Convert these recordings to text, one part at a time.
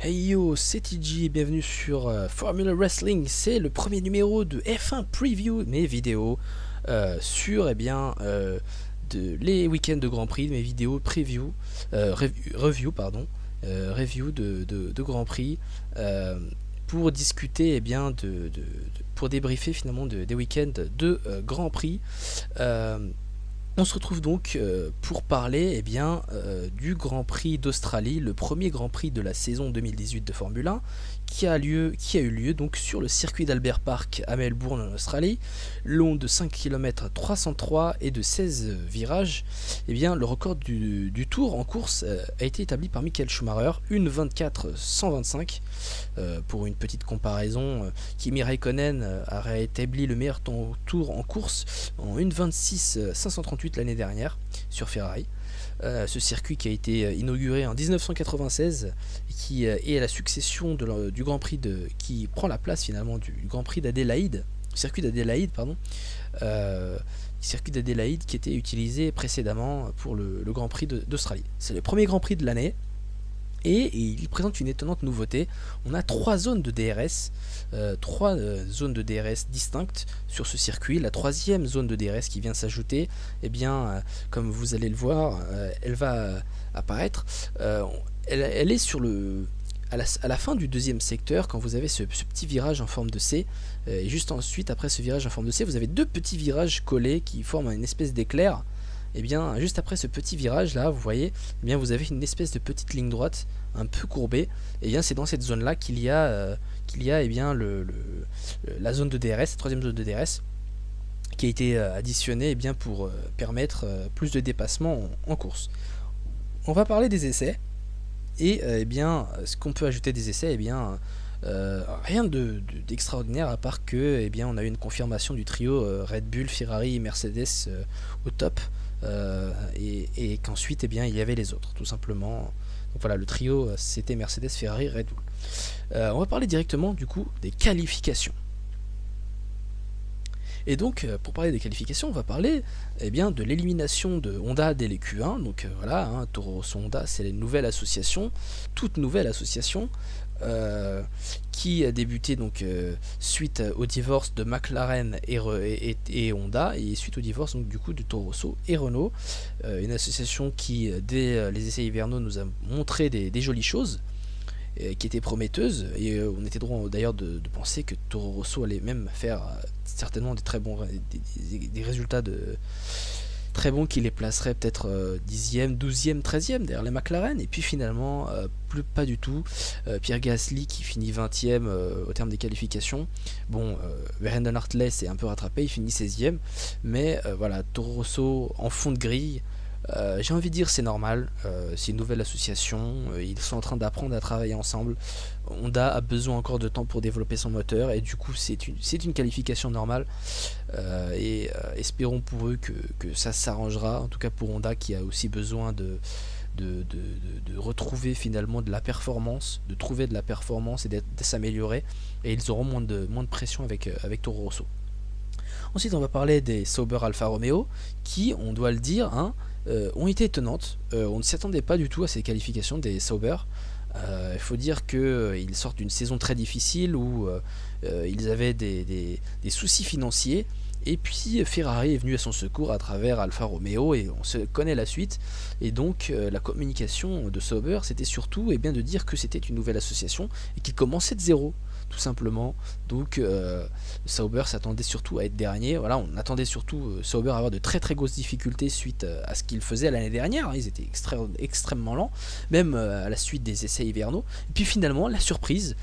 Hey yo, c'est TG et bienvenue sur Formula Wrestling. C'est le premier numéro de F1 Preview, mes vidéos sur les week-ends de Grand Prix, mes vidéos preview, review de Grand Prix pour discuter pour débriefer finalement des week-ends de Grand Prix. On se retrouve donc pour parler du Grand Prix d'Australie, le premier Grand Prix de la saison 2018 de Formule 1 qui a eu lieu donc sur le circuit d'Albert Park à Melbourne en Australie, long de 5 km 303 et de 16 virages. Le record du tour en course a été établi par Michael Schumacher, 1:24.125. Pour une petite comparaison, Kimi Räikkönen a réétabli le meilleur tour en course en 1:26.538 l'année dernière sur Ferrari. Ce circuit qui a été inauguré en 1996 et qui est à la succession du Grand Prix qui prend la place finalement du Grand Prix d'Adélaïde, circuit d'Adélaïde qui était utilisé précédemment pour le Grand Prix d'Australie. C'est le premier Grand Prix de l'année. Et il présente une étonnante nouveauté. On a trois zones de DRS, distinctes sur ce circuit. La troisième zone de DRS qui vient s'ajouter, comme vous allez le voir, elle va apparaître. Elle est à la fin du deuxième secteur, quand vous avez ce petit virage en forme de C. Et juste ensuite, après ce virage en forme de C, vous avez deux petits virages collés qui forment une espèce d'éclair. Juste après ce petit virage là, vous voyez, vous avez une espèce de petite ligne droite un peu courbée. C'est dans cette zone là qu'il y a la zone de DRS, la troisième zone de DRS, qui a été additionnée pour permettre plus de dépassement en course. On va parler des essais et ce qu'on peut ajouter des essais, rien d'extraordinaire à part que on a eu une confirmation du trio Red Bull, Ferrari et Mercedes au top. Et qu'ensuite il y avait les autres tout simplement. Donc voilà, le trio c'était Mercedes, Ferrari, Red Bull. On va parler directement du coup des qualifications. Et donc pour parler des qualifications, on va parler de l'élimination de Honda dès les Q1. Donc Toro Rosso Honda, c'est une nouvelle association, toute nouvelle association qui a débuté suite au divorce de McLaren et Honda, et suite au divorce de Toro Rosso et Renault. Une association qui dès les essais hivernaux nous a montré des jolies choses qui étaient prometteuses, et on était droit d'ailleurs de penser que Toro Rosso allait même faire certainement des très bons des résultats très bons qui les placerait peut-être 10e, 12e, 13e derrière les McLaren. Et puis finalement pas du tout. Pierre Gasly qui finit 20e au terme des qualifications. Brandon Hartley s'est un peu rattrapé, il finit 16e, mais Toro Rosso en fond de grille. J'ai envie de dire c'est normal, c'est une nouvelle association, ils sont en train d'apprendre à travailler ensemble. Honda a besoin encore de temps pour développer son moteur, et du coup c'est une qualification normale, espérons pour eux que ça s'arrangera, en tout cas pour Honda qui a aussi besoin de retrouver finalement de la performance, de trouver de la performance et de s'améliorer, et ils auront moins de pression avec Toro Rosso. Ensuite on va parler des Sauber Alfa Romeo qui, on doit le dire, ont été étonnantes. On ne s'y attendait pas du tout à ces qualifications des Sauber. Il faut dire qu'ils sortent d'une saison très difficile où ils avaient des soucis financiers, et puis Ferrari est venu à son secours à travers Alfa Romeo, et on se connaît la suite. Et donc la communication de Sauber, c'était surtout de dire que c'était une nouvelle association et qu'ils commençaient de zéro, tout simplement. Donc Sauber s'attendait surtout à être dernier. Voilà, on attendait surtout Sauber à avoir de très très grosses difficultés suite à ce qu'ils faisaient l'année dernière. Ils étaient extrêmement lents, même à la suite des essais hivernaux. Et puis finalement, la surprise,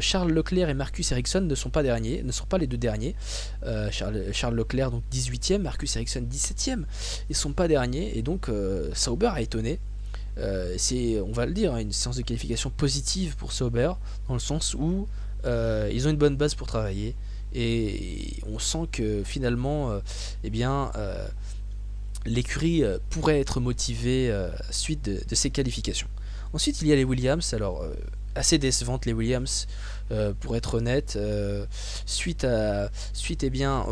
Charles Leclerc et Marcus Ericsson ne sont pas les deux derniers. Charles Leclerc donc 18e, Marcus Ericsson 17e, ils sont pas derniers, et donc Sauber a étonné. c'est, on va le dire, hein, une séance de qualification positive pour Sauber, dans le sens où ils ont une bonne base pour travailler, et on sent que finalement, eh bien, l'écurie pourrait être motivée suite de ces qualifications. Ensuite, il y a les Williams. Alors, assez décevantes les Williams, pour être honnête, suite eh bien,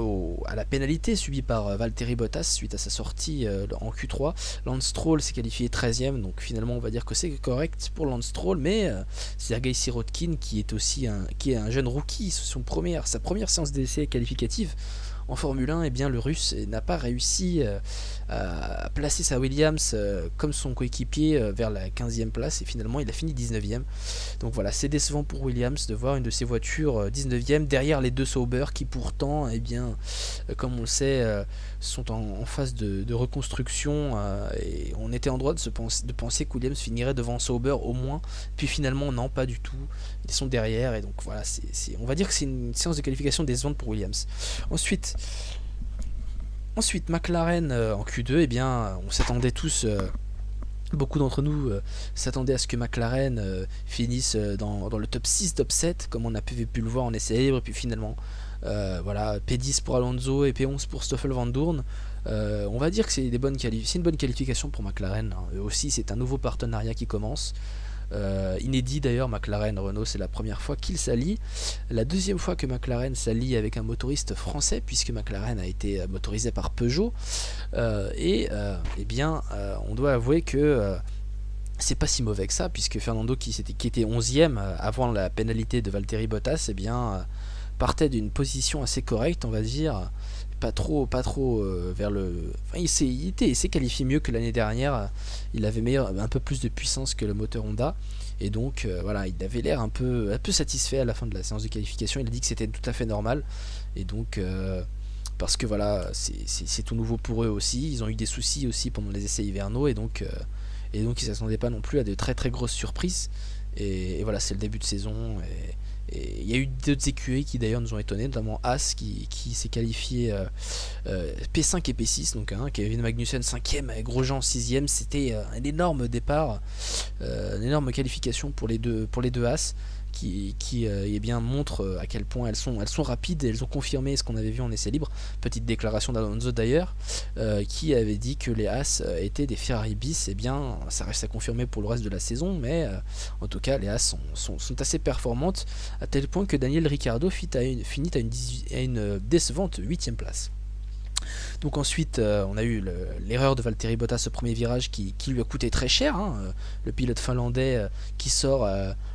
à la pénalité subie par Valtteri Bottas suite à sa sortie en Q3. Lance Stroll s'est qualifié 13ème, donc finalement on va dire que c'est correct pour Lance Stroll, mais Sergei Sirotkin, qui est un jeune rookie, sa première séance d'essai qualificative en Formule 1, eh bien, le Russe n'a pas réussi à placer sa Williams comme son coéquipier vers la 15e place, et finalement il a fini 19e. Donc voilà, c'est décevant pour Williams de voir une de ses voitures 19e derrière les deux Sauber qui pourtant, eh bien, comme on le sait, sont en phase de reconstruction, et on était en droit de penser que Williams finirait devant Sauber au moins, puis finalement non, pas du tout, ils sont derrière, et donc voilà, on va dire que c'est une séance de qualification décevante pour Williams. Ensuite, McLaren en Q2, eh bien, on s'attendait tous, beaucoup d'entre nous s'attendaient à ce que McLaren finisse dans le top 6, top 7, comme on a pu le voir en essai libre, et puis finalement, voilà, P10 pour Alonso et P11 pour Stoffel Van Dorn. On va dire que c'est une bonne qualification pour McLaren, hein. Eux aussi, c'est un nouveau partenariat qui commence. Inédit d'ailleurs, McLaren-Renault, c'est la première fois qu'ils s'allient. La deuxième fois que McLaren s'allie avec un motoriste français, puisque McLaren a été motorisé par Peugeot. Eh bien, on doit avouer que c'est pas si mauvais que ça, puisque Fernando, qui était 11ème avant la pénalité de Valtteri Bottas, eh bien, partait d'une position assez correcte, on va dire. Pas trop vers le. Enfin, il s'est qualifié mieux que l'année dernière. Il avait un peu plus de puissance que le moteur Honda. Et donc, voilà, il avait l'air un peu satisfait à la fin de la séance de qualification. Il a dit que c'était tout à fait normal. Et donc, parce que voilà, c'est tout nouveau pour eux aussi. Ils ont eu des soucis aussi pendant les essais hivernaux. Et donc ils ne s'attendaient pas non plus à de très très grosses surprises. Et voilà, c'est le début de saison. Et il y a eu d'autres écuries qui d'ailleurs nous ont étonnés, notamment As qui s'est qualifié P5 et P6, donc Kevin Magnussen 5ème avec Grosjean 6ème. C'était un énorme départ, une énorme qualification pour les deux As qui eh bien, montrent à quel point elles sont rapides, et elles ont confirmé ce qu'on avait vu en essai libre. Petite déclaration d'Alonso d'ailleurs, qui avait dit que les As étaient des Ferrari bis. Eh bien, ça reste à confirmer pour le reste de la saison, mais en tout cas les As sont assez performantes, à tel point que Daniel Ricciardo finit à une décevante 8ème place. Donc ensuite, on a eu l'erreur de Valtteri Bottas au premier virage qui lui a coûté très cher, hein. Le pilote finlandais qui sort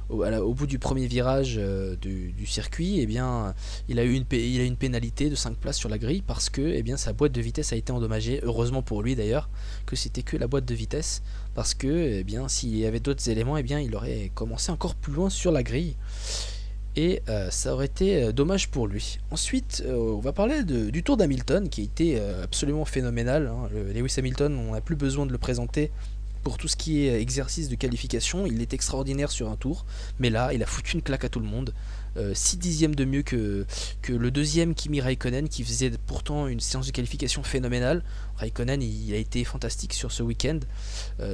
au bout du premier virage du circuit, eh bien, il a eu une pénalité de 5 places sur la grille, parce que eh bien, sa boîte de vitesse a été endommagée. Heureusement pour lui d'ailleurs que c'était que la boîte de vitesse, parce que eh bien, s'il y avait d'autres éléments, eh bien, il aurait commencé encore plus loin sur la grille. Et ça aurait été dommage pour lui. Ensuite, on va parler du Tour d'Hamilton, qui a été absolument phénoménal, hein. Lewis Hamilton, on n'a plus besoin de le présenter pour tout ce qui est exercice de qualification. Il est extraordinaire sur un tour, mais là, il a foutu une claque à tout le monde. 6 dixièmes de mieux que le deuxième Kimi Raikkonen, qui faisait pourtant une séance de qualification phénoménale. Raikkonen, il a été fantastique sur ce week-end,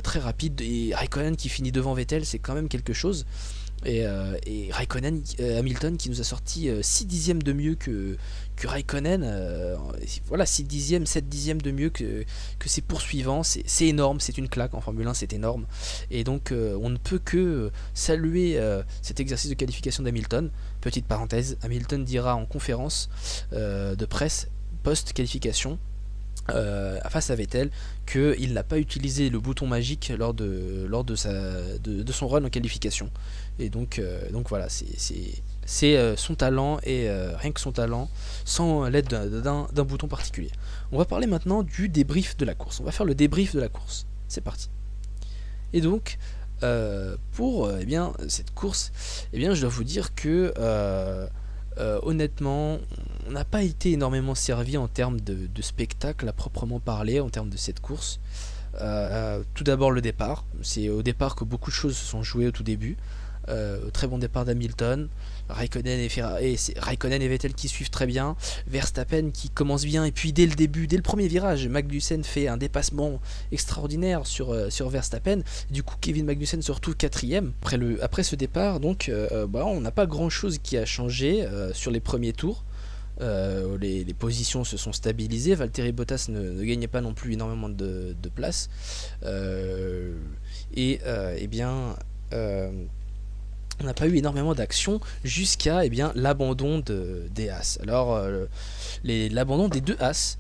très rapide, et Raikkonen qui finit devant Vettel, c'est quand même quelque chose. Et Raikkonen, Hamilton qui nous a sorti 6 dixièmes de mieux que Raikkonen, voilà, 6 dixièmes, 7 dixièmes de mieux que ses poursuivants. C'est énorme, c'est une claque en Formule 1, c'est énorme. Et donc on ne peut que saluer cet exercice de qualification d'Hamilton. Petite parenthèse, Hamilton dira en conférence de presse post-qualification face à Vettel qu'il n'a pas utilisé le bouton magique lors de son run en qualification. Et donc voilà, c'est son talent, et rien que son talent, sans l'aide d'un bouton particulier. On va parler maintenant du débrief de la course. On va faire le débrief de la course. C'est parti. Et donc pour eh bien, cette course, eh bien, je dois vous dire que honnêtement, on n'a pas été énormément servi en termes de spectacle à proprement parler, en termes de cette course. Tout d'abord le départ. C'est au départ que beaucoup de choses se sont jouées au tout début. Très bon départ d'Hamilton. Raikkonen et Vettel qui suivent très bien. Verstappen qui commence bien. Et puis dès le début, dès le premier virage, Magnussen fait un dépassement extraordinaire sur Verstappen. Du coup, Kevin Magnussen se retrouve quatrième. Après ce départ, donc, on n'a pas grand chose qui a changé sur les premiers tours. Les positions se sont stabilisées. Valtteri Bottas ne gagnait pas non plus énormément de place. On n'a pas eu énormément d'actions jusqu'à l'abandon des As. Alors, l'abandon des deux As,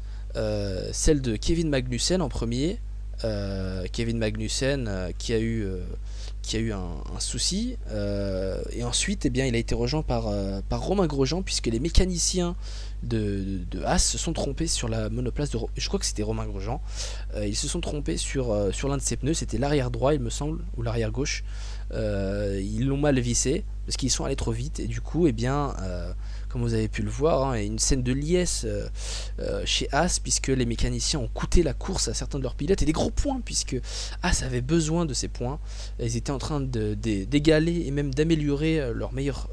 celle de Kevin Magnussen en premier. Kevin Magnussen qui a eu un souci, et ensuite il a été rejoint par Romain Grosjean, puisque les mécaniciens de As se sont trompés sur la monoplace je crois que c'était Romain Grosjean. Ils se sont trompés sur l'un de ses pneus, c'était l'arrière droit il me semble, ou l'arrière gauche. Ils l'ont mal vissé parce qu'ils sont allés trop vite, et du coup comme vous avez pu le voir, il y a une scène de liesse chez As, puisque les mécaniciens ont coûté la course à certains de leurs pilotes, et des gros points, puisque As avait besoin de ces points. Ils étaient en train d'égaler et même d'améliorer leur meilleur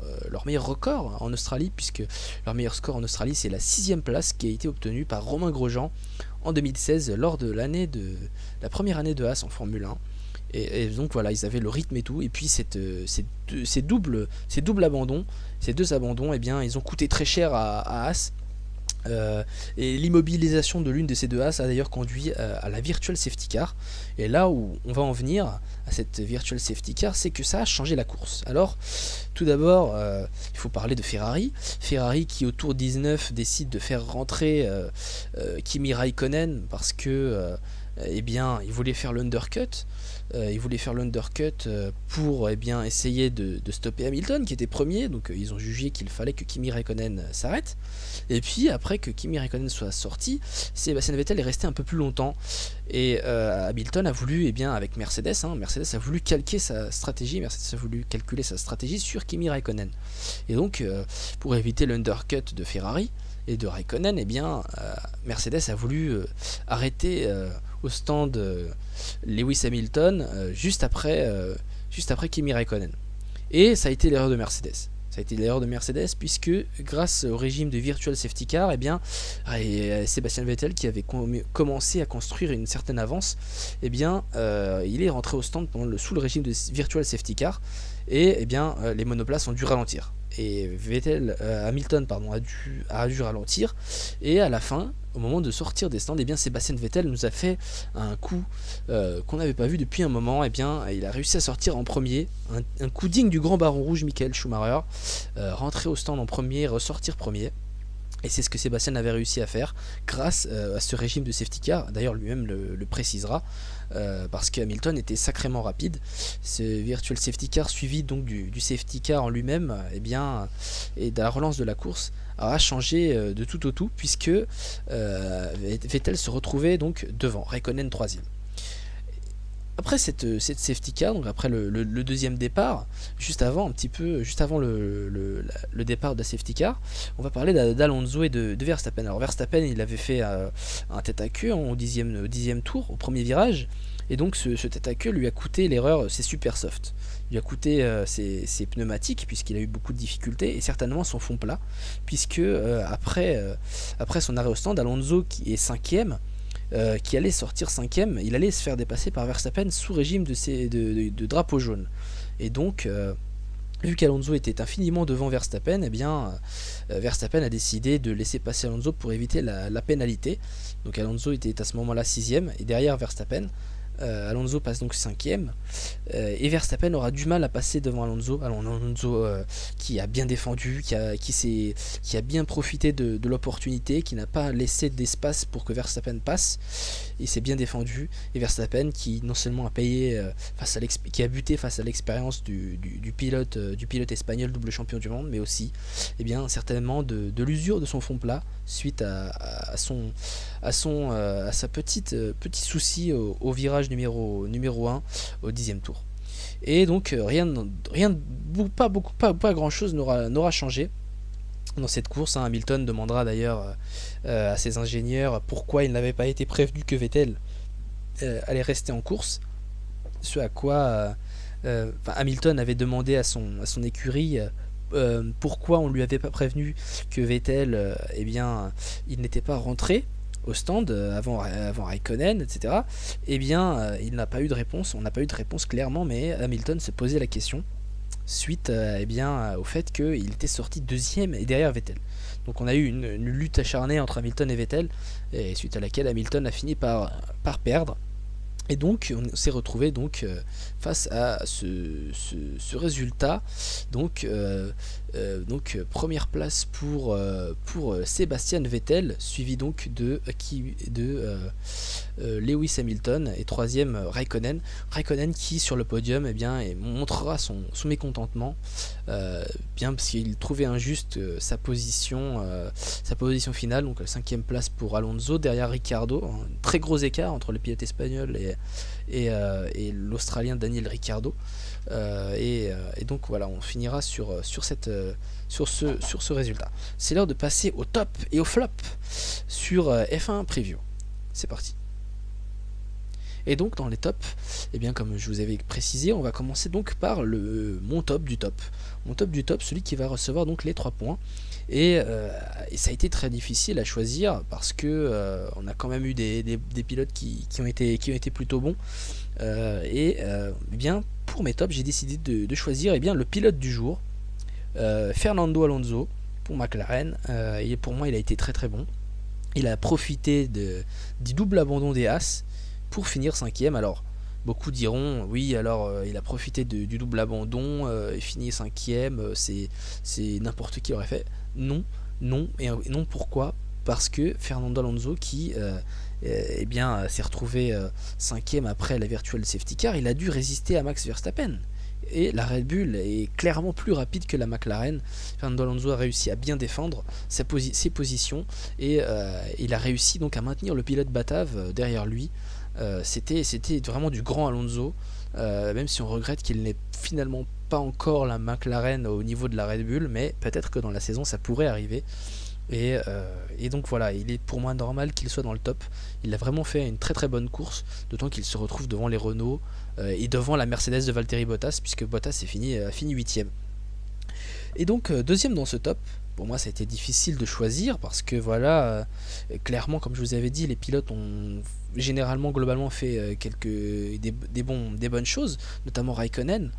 record en Australie, puisque leur meilleur score en Australie, c'est la 6ème place qui a été obtenue par Romain Grosjean en 2016 lors de la première année de As en Formule 1. Et donc voilà, ils avaient le rythme et tout, et puis ces deux abandons, ils ont coûté très cher à As. Et l'immobilisation de l'une de ces deux As a d'ailleurs conduit à la Virtual Safety Car. Et là où on va en venir à cette Virtual Safety Car, c'est que ça a changé la course. Alors, tout d'abord, il faut parler de Ferrari. Ferrari qui au tour 19 décide de faire rentrer Kimi Raikkonen parce que il voulait faire l'undercut. Pour essayer de stopper Hamilton qui était premier, donc ils ont jugé qu'il fallait que Kimi Raikkonen s'arrête. Et puis après que Kimi Raikkonen soit sorti, Sébastien Vettel est resté un peu plus longtemps, et Hamilton a voulu, avec Mercedes, Mercedes a voulu calquer sa stratégie, Mercedes a voulu calculer sa stratégie sur Kimi Raikkonen. Et donc pour éviter l'undercut de Ferrari et de Raikkonen, Mercedes a voulu arrêter au stand Lewis Hamilton juste après Kimi Raikkonen. Et ça a été l'erreur de Mercedes. Puisque grâce au régime de Virtual Safety Car, Sébastien Vettel, qui avait commencé à construire une certaine avance, il est rentré au stand sous le régime de Virtual Safety Car, et les monoplaces ont dû ralentir. Et Hamilton a dû ralentir, et à la fin, au moment de sortir des stands, Sébastien Vettel nous a fait un coup qu'on n'avait pas vu depuis un moment. Il a réussi à sortir en premier, un coup digne du grand baron rouge Michael Schumacher, rentrer au stand en premier, ressortir premier. Et c'est ce que Sébastien avait réussi à faire grâce à ce régime de safety car. D'ailleurs, lui-même le précisera, parce que Hamilton était sacrément rapide. Ce virtual safety car suivi donc du safety car en lui-même, et de la relance de la course, a changé de tout au tout, puisque Vettel se retrouvait donc devant, Raikkonen 3ème. Après cette safety car, donc après le deuxième départ, juste avant le départ de la safety car, on va parler d'Alonso et de Verstappen. Alors Verstappen, il avait fait un tête à queue au dixième tour, au premier virage, et donc ce tête à queue lui a coûté l'erreur, c'est super soft. Il lui a coûté ses pneumatiques, puisqu'il a eu beaucoup de difficultés, et certainement son fond plat, puisque après son arrêt au stand, Alonso qui est 5ème, qui allait sortir 5ème, il allait se faire dépasser par Verstappen sous régime de drapeau jaune. Et donc, vu qu'Alonso était infiniment devant Verstappen, Verstappen a décidé de laisser passer Alonso pour éviter la pénalité. Donc Alonso était à ce moment-là 6ème, et derrière Verstappen, Alonso passe donc 5ème, et Verstappen aura du mal à passer devant Alonso. Alonso qui a bien défendu, qui a bien profité de l'opportunité, qui n'a pas laissé d'espace pour que Verstappen passe. Il s'est bien défendu, et Verstappen qui non seulement a payé qui a buté face à l'expérience du pilote espagnol double champion du monde, mais aussi certainement de l'usure de son fond plat suite à sa petit souci au virage numéro 1 au 10ème tour. Et donc pas grand chose n'aura changé dans cette course. Hamilton demandera d'ailleurs à ses ingénieurs pourquoi il n'avait pas été prévenu que Vettel allait rester en course, ce à quoi Hamilton avait demandé à son écurie pourquoi on lui avait pas prévenu que Vettel, eh bien, il n'était pas rentré au stand avant Raikkonen, etc. Eh bien, il n'a pas eu de réponse, on n'a pas eu de réponse clairement, mais Hamilton se posait la question suite eh bien, au fait qu'il était sorti deuxième et derrière Vettel. Donc on a eu une lutte acharnée entre Hamilton et Vettel, et suite à laquelle Hamilton a fini par perdre. Et donc on s'est retrouvé donc face à ce résultat. Donc première place pour Sebastian Vettel, suivi donc de Lewis Hamilton, et troisième Raikkonen. Raikkonen qui sur le podium montrera son mécontentement, bien parce qu'il trouvait injuste sa position finale, donc la cinquième place pour Alonso derrière Ricciardo, un très gros écart entre le pilote espagnol et l'Australien Daniel Ricciardo. Et donc voilà, on finira sur ce résultat. C'est l'heure de passer au top et au flop sur F1 Preview. C'est parti. Et donc dans les tops, eh bien comme je vous avais précisé, on va commencer donc par mon top du top. Mon top du top, celui qui va recevoir donc les 3 points. Et ça a été très difficile à choisir parce que on a quand même eu des pilotes qui ont été plutôt bons. Eh bien pour mes tops, j'ai décidé de choisir le pilote du jour, Fernando Alonso pour McLaren. Et pour moi, il a été très très bon. Il a profité du double abandon des As pour finir 5ème. Alors beaucoup diront oui, alors il a profité du double abandon et fini 5ème, c'est n'importe qui l'aurait fait. Non, et non, pourquoi? Parce que Fernando Alonso qui s'est retrouvé 5ème après la virtual safety car, il a dû résister à Max Verstappen. Et la Red Bull est clairement plus rapide que la McLaren. Fernando Alonso a réussi à bien défendre ses positions et il a réussi donc à maintenir le pilote batave derrière lui. C'était vraiment du grand Alonso, même si on regrette qu'il n'ait finalement pas encore la McLaren au niveau de la Red Bull, mais peut-être que dans la saison ça pourrait arriver. Et donc voilà, il est pour moi normal qu'il soit dans le top. Il a vraiment fait une très très bonne course, d'autant qu'il se retrouve devant les Renault et devant la Mercedes de Valtteri Bottas, puisque Bottas a fini 8ème. Et donc deuxième dans ce top. Pour moi ça a été difficile de choisir parce que voilà, clairement comme je vous avais dit, les pilotes ont généralement globalement fait des bonnes choses, notamment Raikkonen,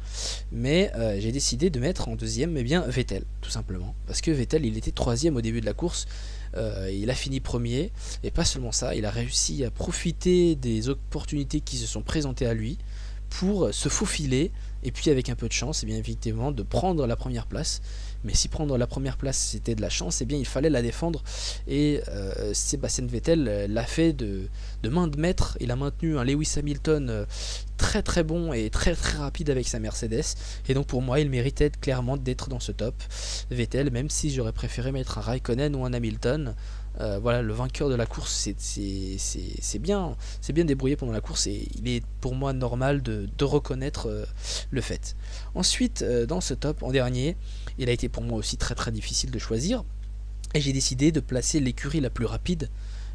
mais j'ai décidé de mettre en deuxième Vettel, tout simplement, parce que Vettel il était 3ème au début de la course, il a fini premier, et pas seulement ça, il a réussi à profiter des opportunités qui se sont présentées à lui pour se faufiler, et puis avec un peu de chance, bien évidemment, de prendre la première place. Mais si prendre la première place c'était de la chance, il fallait la défendre, et Sébastien Vettel l'a fait de main de maître. Il a maintenu un Lewis Hamilton très très bon et très très rapide avec sa Mercedes, et donc pour moi il méritait clairement d'être dans ce top, Vettel, même si j'aurais préféré mettre un Raikkonen ou un Hamilton. Voilà, le vainqueur de la course c'est bien débrouillé pendant la course, et il est pour moi normal de reconnaître le fait. Ensuite dans ce top, en dernier, il a été pour moi aussi très très difficile de choisir, et j'ai décidé de placer l'écurie la plus rapide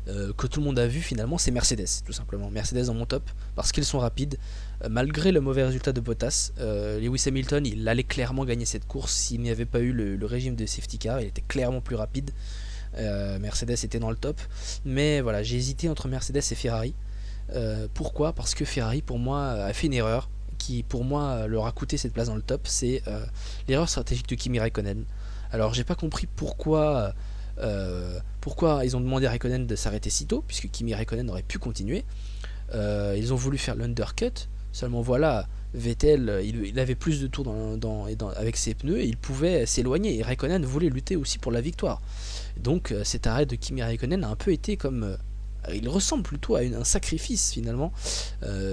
que tout le monde a vu finalement, c'est Mercedes, tout simplement. Mercedes dans mon top, parce qu'ils sont rapides, malgré le mauvais résultat de Bottas. Lewis Hamilton, il allait clairement gagner cette course s'il n'y avait pas eu le régime de safety car, il était clairement plus rapide. Mercedes était dans le top, mais voilà, j'ai hésité entre Mercedes et Ferrari. Pourquoi? Parce que Ferrari pour moi a fait une erreur qui pour moi leur a coûté cette place dans le top, c'est l'erreur stratégique de Kimi Raikkonen. Alors j'ai pas compris pourquoi ils ont demandé à Raikkonen de s'arrêter si tôt, puisque Kimi Raikkonen aurait pu continuer. Ils ont voulu faire l'undercut, seulement voilà, Vettel il avait plus de tours avec ses pneus, et il pouvait s'éloigner, et Raikkonen voulait lutter aussi pour la victoire. Donc cet arrêt de Kimi Raikkonen a un peu été comme... il ressemble plutôt à un sacrifice finalement,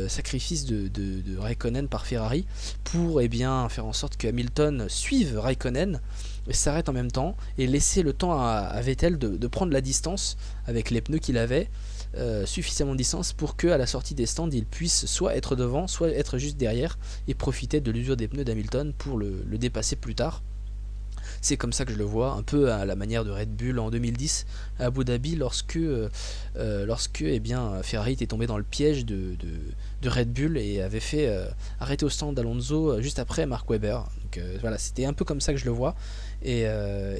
sacrifice de Raikkonen par Ferrari, pour faire en sorte que Hamilton suive Raikkonen, s'arrête en même temps, et laisser le temps à Vettel de prendre la distance avec les pneus qu'il avait, suffisamment de distance pour qu'à la sortie des stands il puisse soit être devant, soit être juste derrière, et profiter de l'usure des pneus d'Hamilton pour le dépasser plus tard. C'est comme ça que je le vois, un peu à la manière de Red Bull en 2010 à Abu Dhabi, lorsque eh bien, Ferrari était tombé dans le piège de Red Bull et avait fait arrêter au stand d'Alonso juste après Mark Webber. Donc voilà, c'était un peu comme ça que je le vois. Et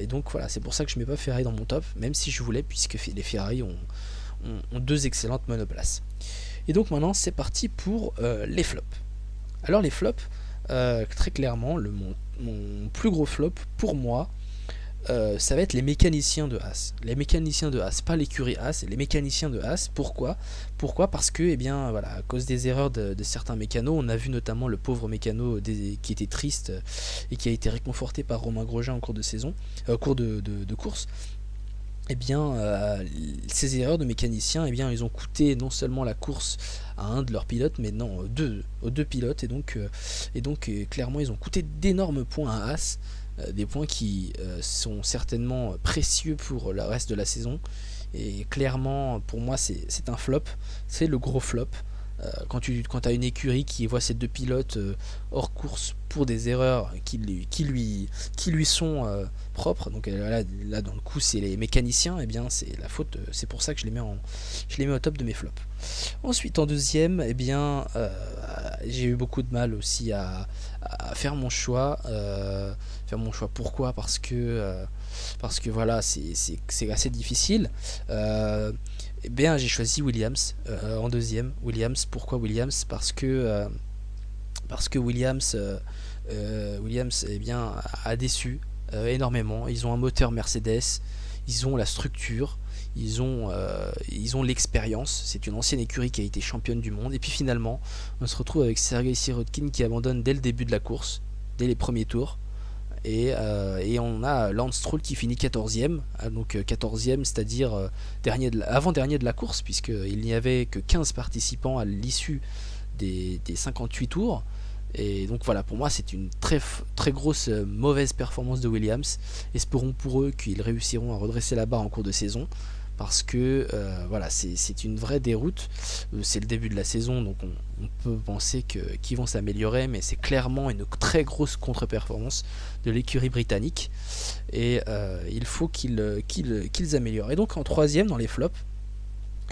donc voilà, c'est pour ça que je mets pas Ferrari dans mon top, même si je voulais, puisque les Ferrari ont deux excellentes monoplaces. Et donc maintenant c'est parti pour les flops. Alors les flops, très clairement, mon plus gros flop pour moi, ça va être les mécaniciens de Haas. Les mécaniciens de Haas, pas l'écurie Haas, les mécaniciens de Haas. Pourquoi ? Parce que, eh bien, voilà, à cause des erreurs de certains mécanos, on a vu notamment le pauvre mécano qui était triste et qui a été réconforté par Romain Grosjean en cours de saison, cours de course. Eh bien, ces erreurs de mécaniciens, eh bien, ils ont coûté non seulement la course à un de leurs pilotes, mais non, aux deux pilotes, et donc clairement, ils ont coûté d'énormes points à Haas, des points qui sont certainement précieux pour le reste de la saison, et clairement, pour moi, c'est un flop, c'est le gros flop. Quand tu as une écurie qui voit ces deux pilotes hors course pour des erreurs qui lui sont propres, donc là dans le coup c'est les mécaniciens, et bien c'est la faute, c'est pour ça que je les mets au top de mes flops. Ensuite en deuxième, eh bien j'ai eu beaucoup de mal aussi à faire mon choix. Pourquoi ? Parce que voilà, c'est assez difficile. Eh bien, j'ai choisi Williams en deuxième. Pourquoi Williams ? Parce que Williams, eh bien, a déçu énormément. Ils ont un moteur Mercedes, ils ont la structure, ils ont l'expérience. C'est une ancienne écurie qui a été championne du monde. Et puis finalement, on se retrouve avec Sergei Sirotkin qui abandonne dès le début de la course, dès les premiers tours. Et on a Lance Stroll qui finit 14ème, donc 14ème, c'est-à-dire avant-dernier de la course, puisqu'il n'y avait que 15 participants à l'issue des 58 tours. Et donc voilà, pour moi c'est une très, très grosse mauvaise performance de Williams. Espérons pour eux qu'ils réussiront à redresser la barre en cours de saison, parce que voilà, c'est une vraie déroute. C'est le début de la saison, donc on peut penser qu'ils vont s'améliorer, mais c'est clairement une très grosse contre-performance de l'écurie britannique, et il faut qu'ils améliorent. Et donc en troisième dans les flops,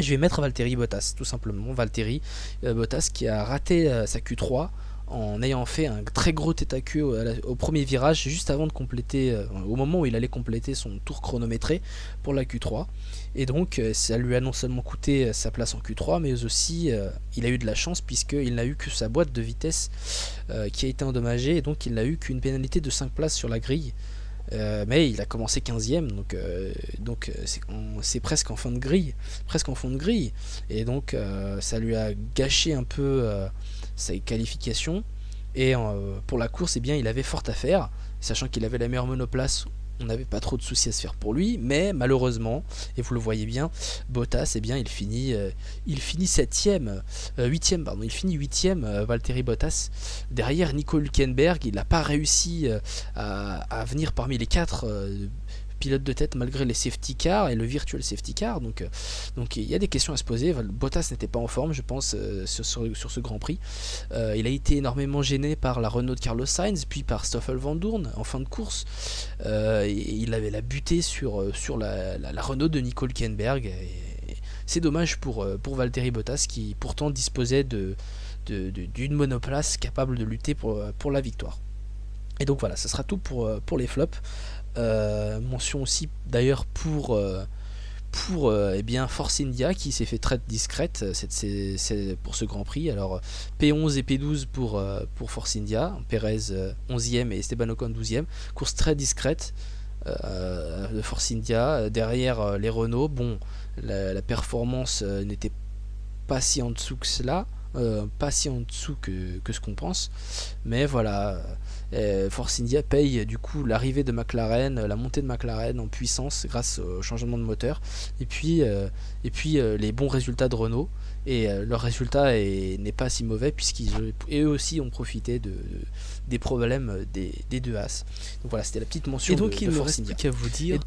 je vais mettre Valtteri Bottas, tout simplement. Valtteri Bottas qui a raté sa Q3 en ayant fait un très gros tête à queue au premier virage, juste avant de compléter, au moment où il allait compléter son tour chronométré pour la Q3. Et donc ça lui a non seulement coûté sa place en Q3, mais aussi il a eu de la chance, puisqu'il n'a eu que sa boîte de vitesse qui a été endommagée, et donc il n'a eu qu'une pénalité de 5 places sur la grille. Mais il a commencé 15ème, donc c'est presque en fond de grille, et donc ça lui a gâché un peu sa qualification. Et pour la course, eh bien, il avait fort à faire, sachant qu'il avait la meilleure monoplace. On n'avait pas trop de soucis à se faire pour lui, mais malheureusement, et vous le voyez bien, Bottas, eh bien, il finit 7ème, 8ème, pardon, il finit 8ème, Valtteri Bottas, derrière Nico Hülkenberg. Il n'a pas réussi à venir parmi les 4 pilotes de tête malgré les safety cars et le virtual safety car. Donc il y a des questions à se poser. Bottas n'était pas en forme, je pense, sur ce Grand Prix. Il a été énormément gêné par la Renault de Carlos Sainz, puis par Stoffel Vandoorne en fin de course. Il avait la butée sur la Renault de Nico Hülkenberg. Et c'est dommage pour Valtteri Bottas, qui pourtant disposait d'une monoplace capable de lutter pour la victoire. Et donc voilà, ce sera tout pour les flops. Mention aussi d'ailleurs pour eh bien Force India, qui s'est fait très discrète pour ce Grand Prix. Alors P11 et P12 pour Force India, Perez 11e et Esteban Ocon 12e. Course très discrète de Force India. Derrière les Renault, bon, la performance n'était pas si en dessous que cela. Pas si en dessous que ce qu'on pense, mais voilà, Force India paye du coup l'arrivée de McLaren, la montée de McLaren en puissance grâce au changement de moteur, et puis les bons résultats de Renault, et leur résultat n'est pas si mauvais, puisqu'ils eux aussi ont profité des problèmes des deux As. Donc voilà, c'était la petite mention. Et donc il ne me reste plus qu'à vous dire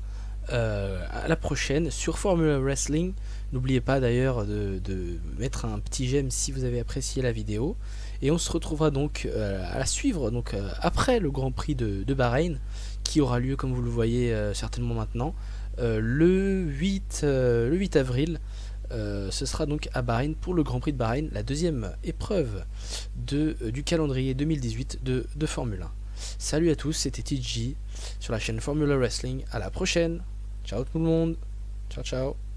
à la prochaine sur Formula Wrestling. N'oubliez pas d'ailleurs de mettre un petit j'aime si vous avez apprécié la vidéo, et on se retrouvera donc à la suivre, donc après le Grand Prix de Bahreïn. qui aura lieu, comme vous le voyez certainement maintenant, le 8 avril. Ce sera donc à Bahreïn pour le Grand Prix de Bahreïn, la deuxième épreuve du calendrier 2018 de Formule 1. Salut à tous, c'était TG sur la chaîne Formula Wrestling. À la prochaine. Ciao tout le monde. Ciao ciao.